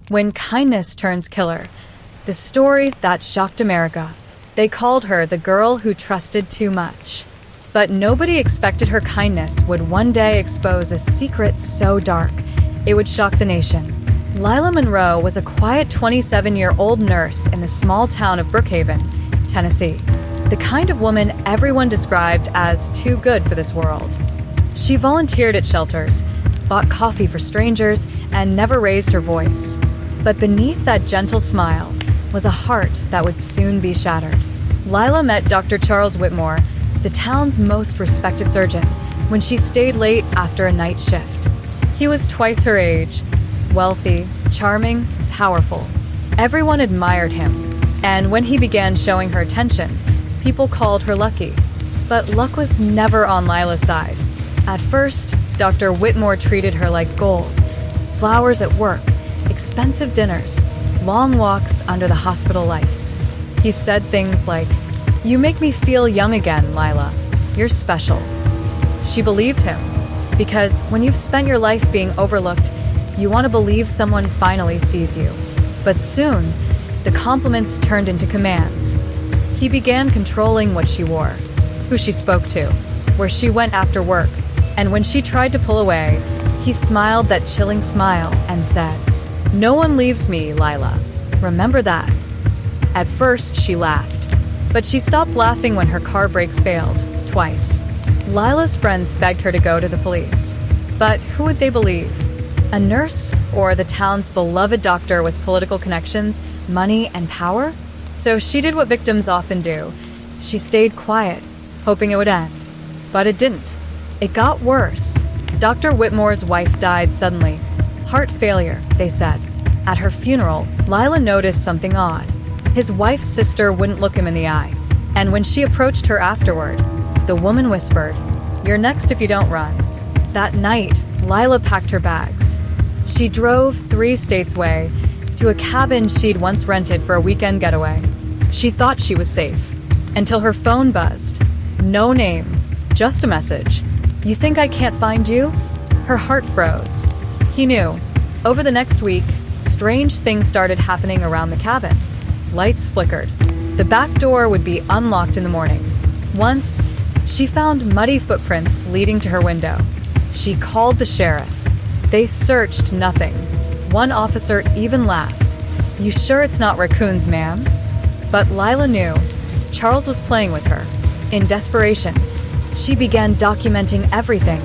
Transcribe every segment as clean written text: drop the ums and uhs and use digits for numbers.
When kindness turns killer. The story that shocked America. They called her the girl who trusted too much. But nobody expected her kindness would one day expose a secret so dark it would shock the nation. Lila Monroe was a quiet 27-year-old nurse in the small town of Brookhaven, Tennessee. The kind of woman everyone described as too good for this world. She volunteered at shelters, bought coffee for strangers, and never raised her voice. But beneath that gentle smile was a heart that would soon be shattered. Lila met Dr. Charles Whitmore, the town's most respected surgeon, when she stayed late after a night shift. He was twice her age, wealthy, charming, powerful. Everyone admired him, and when he began showing her attention, people called her lucky. But luck was never on Lila's side. At first, Dr. Whitmore treated her like gold. Flowers at work, expensive dinners, long walks under the hospital lights. He said things like, "You make me feel young again, Lila. You're special." She believed him, because when you've spent your life being overlooked, you want to believe someone finally sees you. But soon, the compliments turned into commands. He began controlling what she wore, who she spoke to, where she went after work, and when she tried to pull away, he smiled that chilling smile and said, "No one leaves me, Lila. Remember that." At first, she laughed, but she stopped laughing when her car brakes failed, twice. Lila's friends begged her to go to the police. But who would they believe? A nurse or the town's beloved doctor with political connections, money, and power? So she did what victims often do. She stayed quiet, hoping it would end. But it didn't. It got worse. Dr. Whitmore's wife died suddenly. Heart failure, they said. At her funeral, Lila noticed something odd. His wife's sister wouldn't look him in the eye. And when she approached her afterward, the woman whispered, "You're next if you don't run." That night, Lila packed her bags. She drove 3 states away to a cabin she'd once rented for a weekend getaway. She thought she was safe, until her phone buzzed. No name, just a message. "You think I can't find you?" Her heart froze. He knew. Over the next week, strange things started happening around the cabin. Lights flickered. The back door would be unlocked in the morning. Once, she found muddy footprints leading to her window. She called the sheriff. They searched nothing. One officer even laughed. "You sure it's not raccoons, ma'am?" But Lila knew. Charles was playing with her. In desperation, she began documenting everything.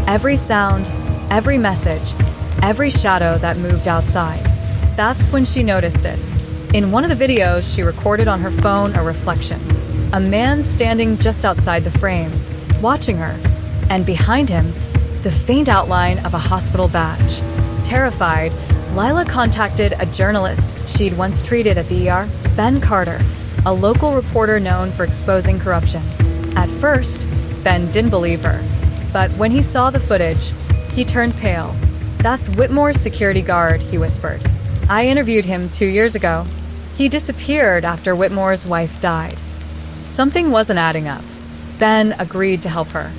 Every sound, every message, every shadow that moved outside. That's when she noticed it. In one of the videos, she recorded on her phone a reflection. A man standing just outside the frame, watching her, and behind him, the faint outline of a hospital badge. Terrified, Lila contacted a journalist she'd once treated at the ER, Ben Carter, a local reporter known for exposing corruption. At first, Ben didn't believe her, but when he saw the footage, he turned pale. "That's Whitmore's security guard," he whispered. "I interviewed him 2 years ago. He disappeared after Whitmore's wife died." Something wasn't adding up. Ben agreed to help her.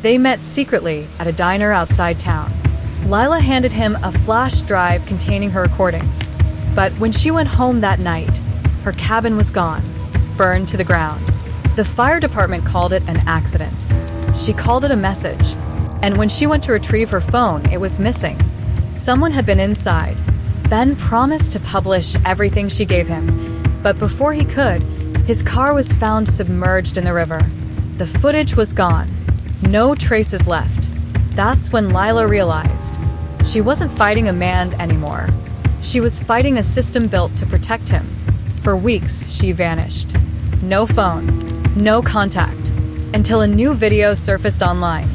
They met secretly at a diner outside town. Lila handed him a flash drive containing her recordings. But when she went home that night, her cabin was gone, burned to the ground. The fire department called it an accident. She called it a message. And when she went to retrieve her phone, it was missing. Someone had been inside. Ben promised to publish everything she gave him. But before he could, his car was found submerged in the river. The footage was gone. No traces left. That's when Lila realized she wasn't fighting a man anymore. She was fighting a system built to protect him. For weeks, she vanished. No phone, no contact, until a new video surfaced online.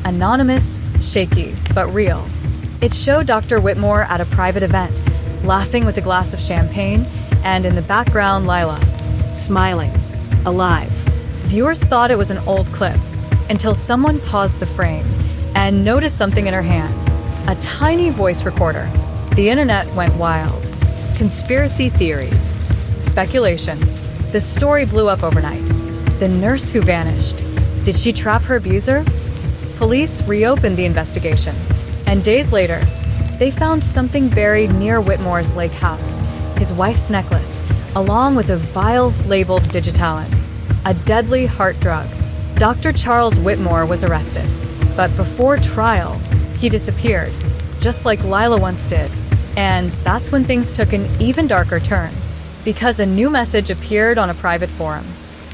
Anonymous, shaky, but real. It showed Dr. Whitmore at a private event, laughing with a glass of champagne, and in the background, Lila, smiling, alive. Viewers thought it was an old clip, until someone paused the frame and noticed something in her hand. A tiny voice recorder. The internet went wild. Conspiracy theories. Speculation. The story blew up overnight. The nurse who vanished. Did she trap her abuser? Police reopened the investigation. And days later, They found something buried near Whitmore's lake house, his wife's necklace, along with a vial labeled Digitalin, a deadly heart drug. Dr. Charles Whitmore was arrested, but before trial, he disappeared, just like Lila once did. And that's when things took an even darker turn, because a new message appeared on a private forum.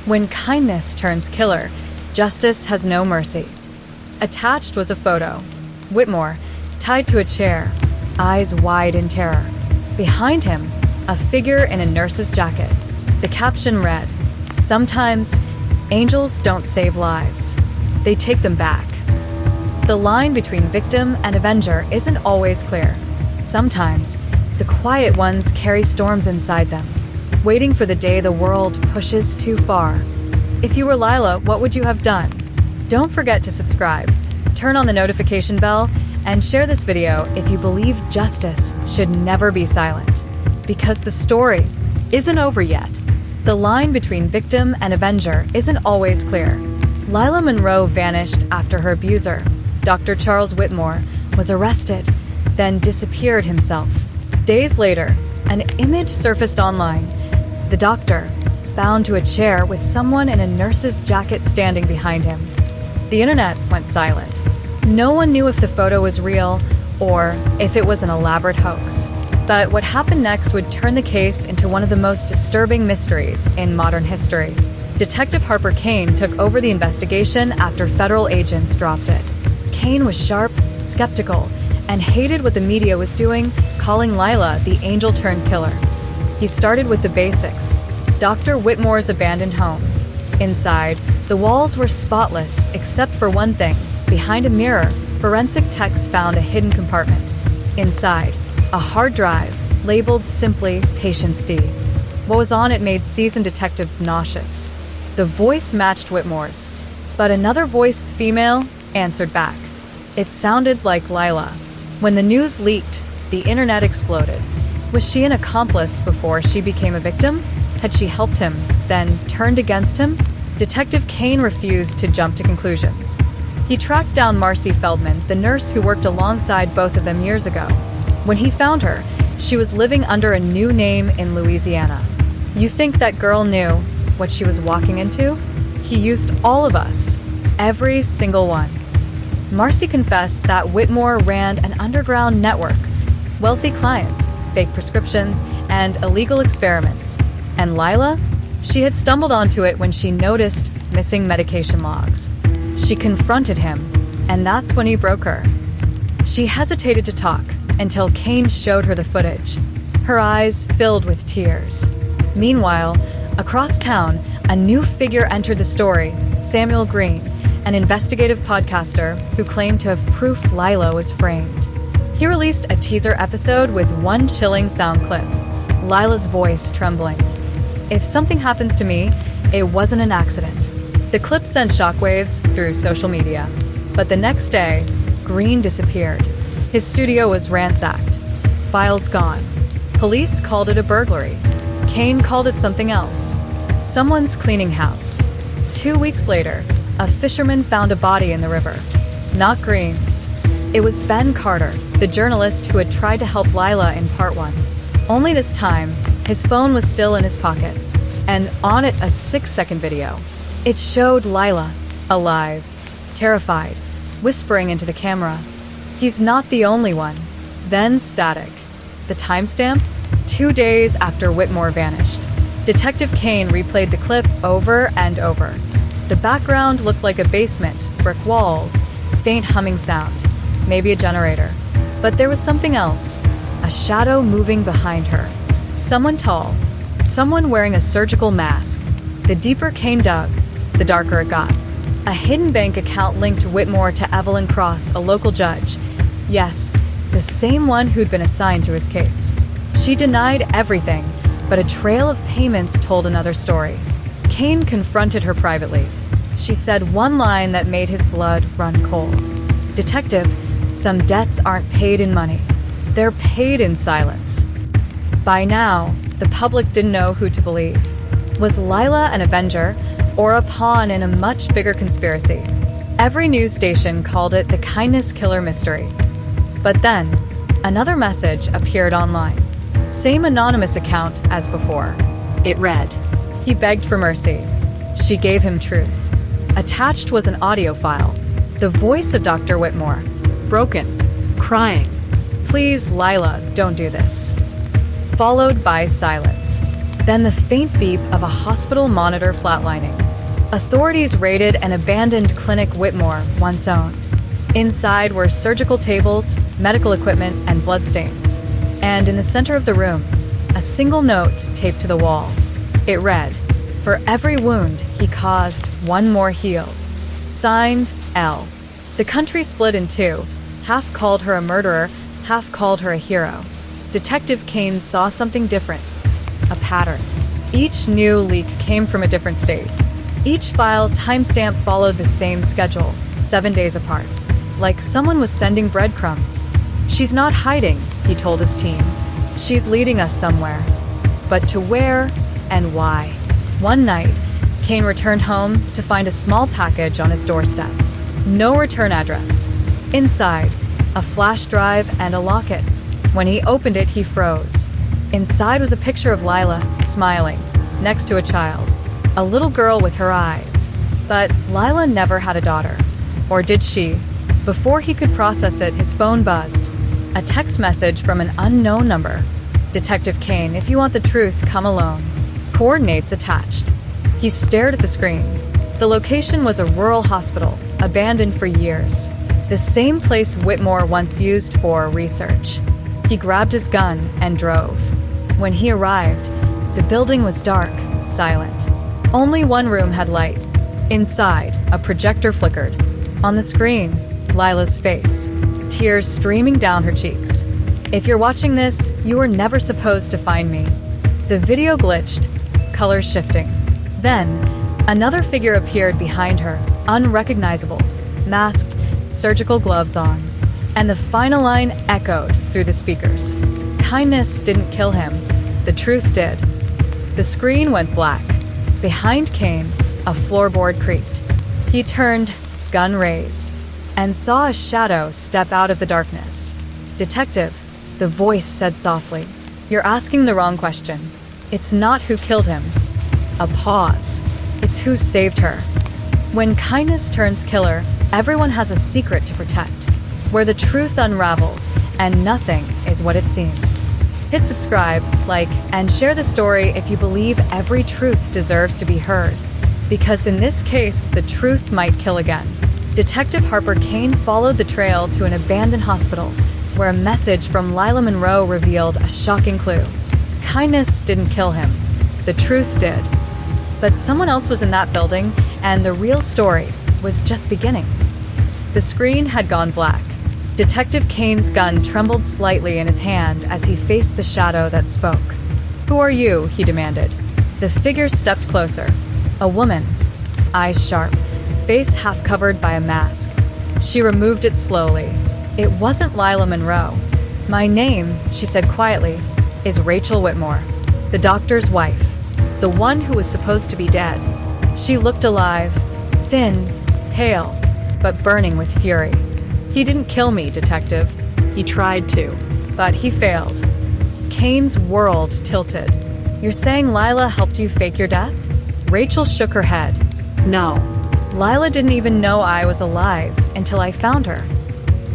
When kindness turns killer, justice has no mercy. Attached was a photo. Whitmore, tied to a chair, eyes wide in terror. Behind him, a figure in a nurse's jacket. The caption read, "Sometimes, angels don't save lives. They take them back." The line between victim and avenger isn't always clear. Sometimes, the quiet ones carry storms inside them, waiting for the day the world pushes too far. If you were Lila, what would you have done? Don't forget to subscribe, turn on the notification bell, and share this video if you believe justice should never be silent. Because the story isn't over yet. The line between victim and avenger isn't always clear. Lila Monroe vanished after her abuser, Dr. Charles Whitmore, was arrested, then disappeared himself. Days later, an image surfaced online. The doctor, bound to a chair with someone in a nurse's jacket standing behind him. The internet went silent. No one knew if the photo was real or if it was an elaborate hoax. But what happened next would turn the case into one of the most disturbing mysteries in modern history. Detective Harper Kane took over the investigation after federal agents dropped it. Kane was sharp, skeptical, and hated what the media was doing, calling Lila the angel-turned-killer. He started with the basics. Dr. Whitmore's abandoned home. Inside, the walls were spotless except for one thing. Behind a mirror, forensic techs found a hidden compartment. Inside, a hard drive, labeled simply Patience D. What was on it made seasoned detectives nauseous. The voice matched Whitmore's, but another voiced female answered back. It sounded like Lila. When the news leaked, the internet exploded. Was she an accomplice before she became a victim? Had she helped him, then turned against him? Detective Kane refused to jump to conclusions. He tracked down Marcy Feldman, the nurse who worked alongside both of them years ago. When he found her, she was living under a new name in Louisiana. You think that girl knew what she was walking into? He used all of us, every single one. Marcy confessed that Whitmore ran an underground network, wealthy clients, fake prescriptions, and illegal experiments. And Lila? She had stumbled onto it when she noticed missing medication logs. She confronted him, and that's when he broke her. She hesitated to talk until Kane showed her the footage, her eyes filled with tears. Meanwhile, across town, a new figure entered the story, Samuel Green, an investigative podcaster who claimed to have proof Lila was framed. He released a teaser episode with one chilling sound clip, Lila's voice trembling. "If something happens to me, it wasn't an accident." The clip sent shockwaves through social media. But the next day, Green disappeared. His studio was ransacked. Files gone. Police called it a burglary. Kane called it something else. Someone's cleaning house. 2 weeks later, a fisherman found a body in the river. Not Green's. It was Ben Carter, the journalist who had tried to help Lila in part 1. Only this time, his phone was still in his pocket, and on it a 6-second video. It showed Lila, alive, terrified, whispering into the camera. He's not the only one. Then static. The timestamp? 2 days after Whitmore vanished. Detective Kane replayed the clip over and over. The background looked like a basement, brick walls, faint humming sound, maybe a generator. But there was something else, a shadow moving behind her. Someone tall, someone wearing a surgical mask. The deeper Kane dug, the darker it got. A hidden bank account linked Whitmore to Evelyn Cross, a local judge. Yes, the same one who'd been assigned to his case. She denied everything, but a trail of payments told another story. Kane confronted her privately. She said one line that made his blood run cold. "Detective, some debts aren't paid in money. They're paid in silence." By now, the public didn't know who to believe. Was Lila an avenger or a pawn in a much bigger conspiracy? Every news station called it the kindness killer mystery. But then, Another message appeared online. Same anonymous account as before. It read, He begged for mercy. She gave him truth. Attached was an audio file. The voice of Dr. Whitmore. broken, crying. Please, Lila, don't do this. Followed by silence. Then the faint beep of a hospital monitor flatlining. Authorities raided an abandoned clinic Whitmore once owned. Inside were surgical tables, medical equipment, and bloodstains. And in the center of the room, a single note taped to the wall. It read, For every wound he caused, one more healed. Signed, L. The country split in two. Half called her a murderer, half called her a hero. Detective Kane saw something different. A pattern. Each new leak came from a different state. Each file timestamp followed the same schedule, 7 days apart. Like someone was sending breadcrumbs. She's not hiding, he told his team. She's leading us somewhere. But to where and why? One night, Kane returned home to find a small package on his doorstep. No return address. Inside, a flash drive and a locket. When he opened it, he froze. Inside was a picture of Lila, smiling, next to a child. A little girl with her eyes. But Lila never had a daughter. Or did she? Before he could process it, his phone buzzed. A text message from an unknown number. Detective Kane, if you want the truth, come alone. Coordinates attached. He stared at the screen. The location was a rural hospital, abandoned for years. The same place Whitmore once used for research. He grabbed his gun and drove. When he arrived, the building was dark, silent. Only one room had light. Inside, a projector flickered. On the screen, Lila's face, tears streaming down her cheeks. If you're watching this, you were never supposed to find me. The video glitched, colors shifting. Then, another figure appeared behind her, unrecognizable, masked, surgical gloves on. And the final line echoed through the speakers. Kindness didn't kill him. The truth did. The screen went black. Behind Kane, a floorboard creaked. He turned, gun raised, and saw a shadow step out of the darkness. Detective, the voice said softly, you're asking the wrong question. It's not who killed him. A pause. It's who saved her. When kindness turns killer, everyone has a secret to protect, where the truth unravels and nothing is what it seems. Hit subscribe, like, and share the story if you believe every truth deserves to be heard. Because in this case, the truth might kill again. Detective Harper Kane followed the trail to an abandoned hospital, where a message from Lila Monroe revealed a shocking clue. Kindness didn't kill him. The truth did. But someone else was in that building, and the real story was just beginning. The screen had gone black. Detective Kane's gun trembled slightly in his hand as he faced the shadow that spoke. Who are you? He demanded. The figure stepped closer. A woman. Eyes sharp. Face half covered by a mask. She removed it slowly. It wasn't Lila Monroe. My name, she said quietly, is Rachel Whitmore, the doctor's wife, the one who was supposed to be dead. She looked alive, thin, pale, but burning with fury. He didn't kill me, detective. He tried to, but he failed. Kane's world tilted. You're saying Lila helped you fake your death? Rachel shook her head. No. Lila didn't even know I was alive until I found her.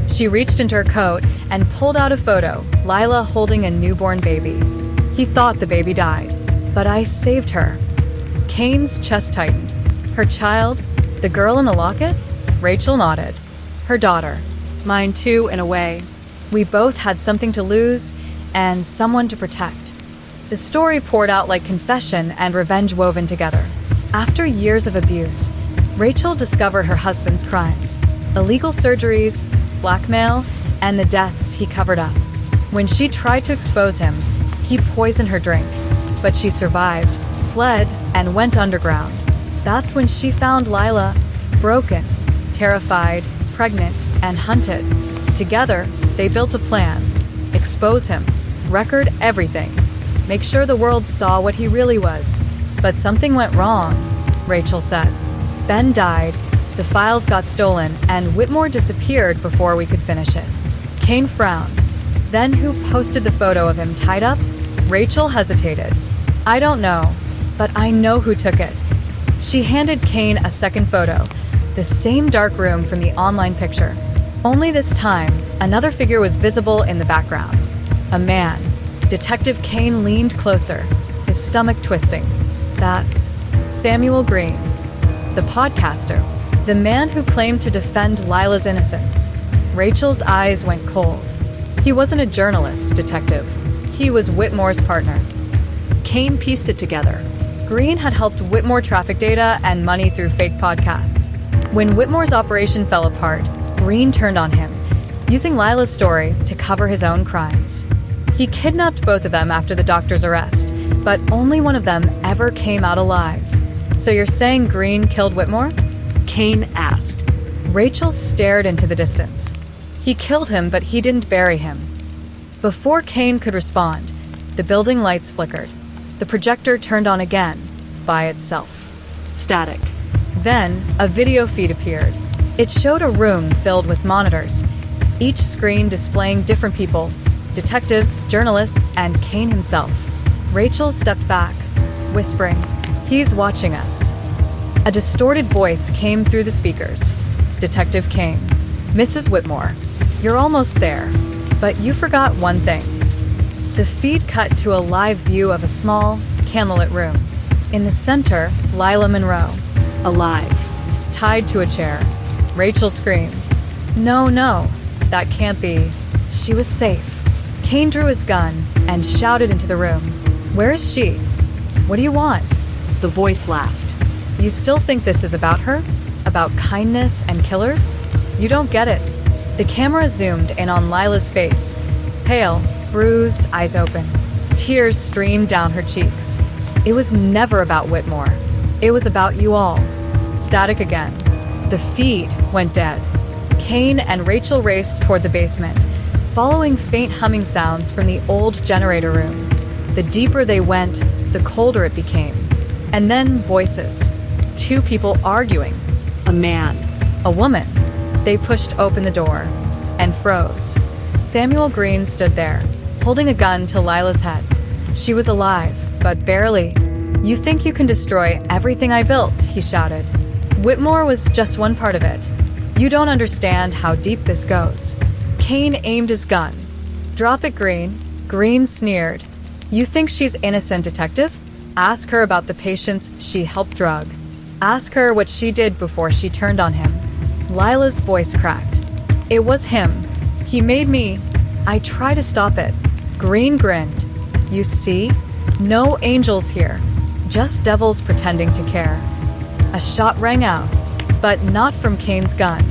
She reached into her coat and pulled out a photo, Lila holding a newborn baby. He thought the baby died, but I saved her. Kane's chest tightened. Her child? The girl in the locket? Rachel nodded. Her daughter. Mine too, in a way. We both had something to lose and someone to protect. The story poured out like confession and revenge woven together. After years of abuse, Rachel discovered her husband's crimes, illegal surgeries, blackmail, and the deaths he covered up. When she tried to expose him, he poisoned her drink, but she survived, fled, and went underground. That's when she found Lila, broken, terrified, pregnant, and hunted. Together, they built a plan. Expose him, record everything, make sure the world saw what he really was. But something went wrong, Rachel said. Ben died, the files got stolen, and Whitmore disappeared before we could finish it. Kane frowned. Then who posted the photo of him tied up? Rachel hesitated. I don't know, but I know who took it. She handed Kane a second photo, the same dark room from the online picture. Only this time, another figure was visible in the background. A man. Detective Kane leaned closer, his stomach twisting. That's Samuel Green, the podcaster, the man who claimed to defend Lila's innocence. Rachel's eyes went cold. He wasn't a journalist, detective. He was Whitmore's partner. Kane pieced it together. Green had helped Whitmore traffic data and money through fake podcasts. When Whitmore's operation fell apart, Green turned on him, using Lila's story to cover his own crimes. He kidnapped both of them after the doctor's arrest, but only one of them ever came out alive. So you're saying Green killed Whitmore? Kane asked. Rachel stared into the distance. He killed him, but he didn't bury him. Before Kane could respond, the building lights flickered. The projector turned on again, by itself. Static. Then, a video feed appeared. It showed a room filled with monitors, each screen displaying different people, detectives, journalists, and Kane himself. Rachel stepped back, whispering, "He's watching us." A distorted voice came through the speakers. Detective Kane, "Mrs. Whitmore, you're almost there, but you forgot one thing." The feed cut to a live view of a small, candlelit room. In the center, Lila Monroe, Alive. tied to a chair. Rachel screamed, No, that can't be. She was safe." Kane drew his gun and shouted into the room, "Where is she? What do you want?" The voice laughed. "You still think this is about her? About kindness and killers? You don't get it." The camera zoomed in on Lila's face. Pale, bruised, eyes open. Tears streamed down her cheeks. It was never about Whitmore. It was about you all. Static again. The feed went dead. Kane and Rachel raced toward the basement, following faint humming sounds from the old generator room. The deeper they went, the colder it became. And then voices. Two people arguing. A man. A woman. They pushed open the door and froze. Samuel Green stood there, holding a gun to Lila's head. She was alive, but barely. "You think you can destroy everything I built," he shouted. "Whitmore was just one part of it. You don't understand how deep this goes." Kane aimed his gun. "Drop it, Green." Green sneered. "You think she's innocent, detective? Ask her about the patients she helped drug. Ask her what she did before she turned on him." Lila's voice cracked. "It was him. He made me. I try to stop it." Green grinned. "You see? No angels here. Just devils pretending to care." A shot rang out, but not from Kane's gun.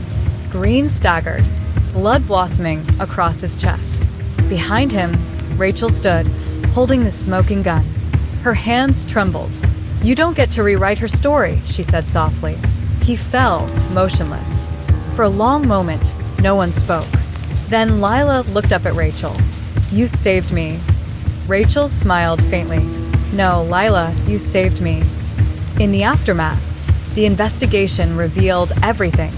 Green staggered, blood blossoming across his chest. Behind him, Rachel stood, holding the smoking gun. Her hands trembled. "You don't get to rewrite her story," she said softly. He fell, motionless. For a long moment, no one spoke. Then Lila looked up at Rachel. "You saved me." Rachel smiled faintly. "No, Lila, you saved me." In the aftermath, the investigation revealed everything.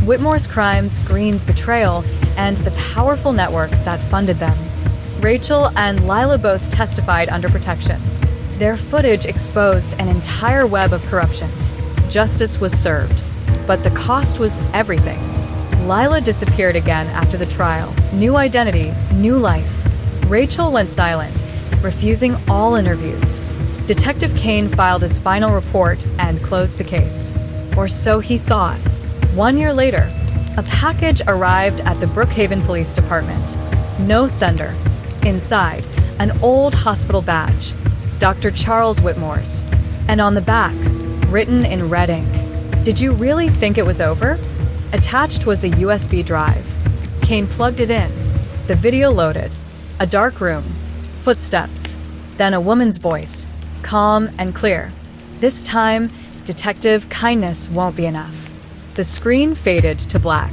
Whitmore's crimes, Green's betrayal, and the powerful network that funded them. Rachel and Lila both testified under protection. Their footage exposed an entire web of corruption. Justice was served, but the cost was everything. Lila disappeared again after the trial. New identity, new life. Rachel went silent, refusing all interviews. Detective Kane filed his final report and closed the case. Or so he thought. 1 year later, a package arrived at the Brookhaven Police Department. No sender. Inside, an old hospital badge. Dr. Charles Whitmore's. And on the back, written in red ink, "Did you really think it was over?" Attached was a USB drive. Kane plugged it in. The video loaded. A dark room. Footsteps. Then a woman's voice. Calm and clear. This time, detective, kindness won't be enough. The screen faded to black.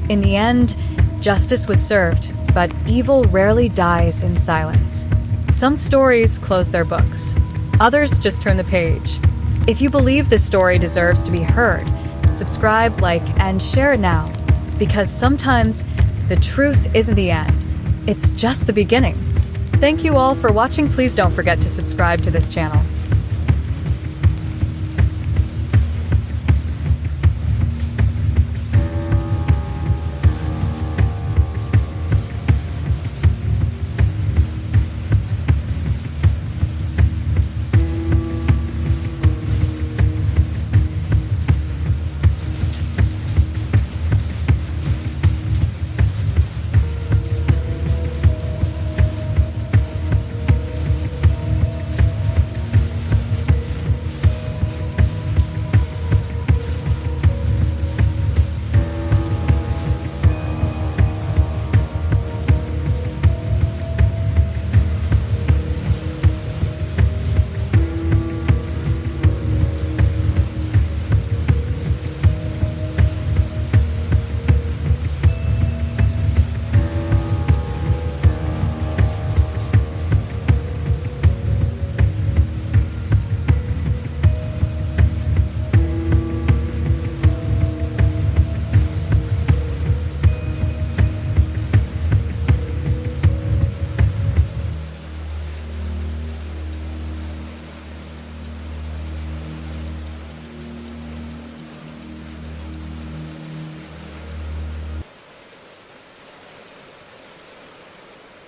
In the end, justice was served, but evil rarely dies in silence. Some stories close their books. Others just turn the page. If you believe this story deserves to be heard, subscribe, like, and share it now. Because sometimes the truth isn't the end. It's just the beginning. Thank you all for watching. Please don't forget to subscribe to this channel.